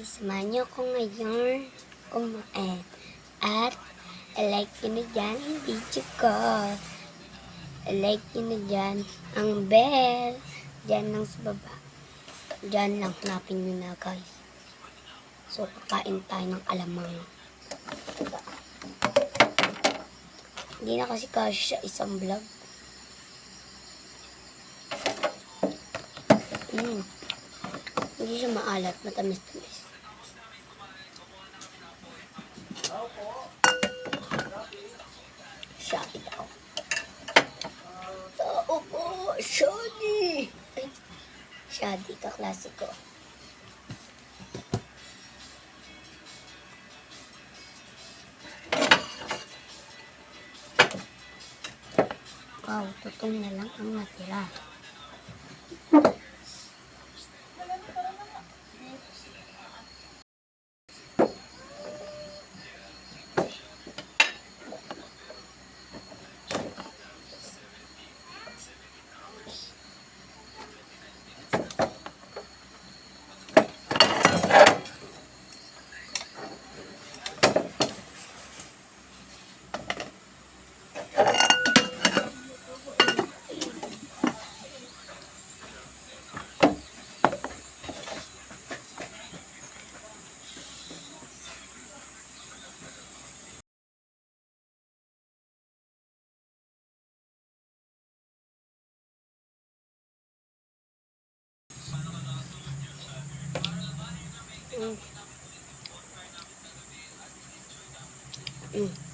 Samahan niyo ko ngayon kumain. At like nyo na dyan ang video ko. Like nyo na dyan ang bell. Dyan lang sa baba. Dyan lang, hanapin nyo na guys. So, kakain tayo ng alamang. Diba? Hindi na kasi kasya sa isang vlog. Hindi siya maalat, matamis-tamis. Shadi daw. Tao po, Shadi! Shadi, kaklase ko. Wow, tutong na lang ang natira.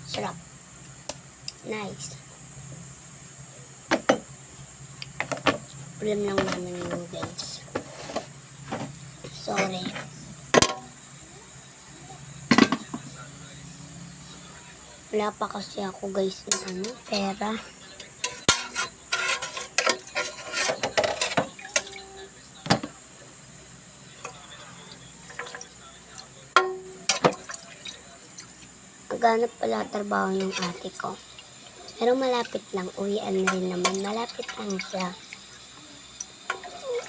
Sarap. Nice. Ulam lang namin yung guys. Sorry. Wala pa kasi ako guys ng pera. Naghanap pala trabaho yung ate ko. Pero malapit lang. Uwian na rin naman. Malapit lang siya.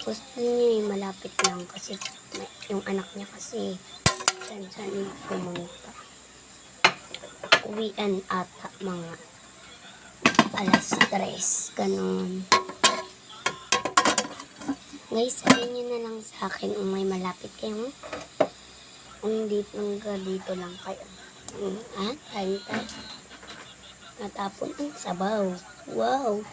Gusto niya yung malapit lang kasi yung anak niya kasi saan yung pumunta. Uwian ata mga alas 3. Ganun. Guys, sabihin niyo na lang sa akin kung may malapit kayo. Kung dito lang kayo. Kain tayo. Natapon ang sabaw. Wow!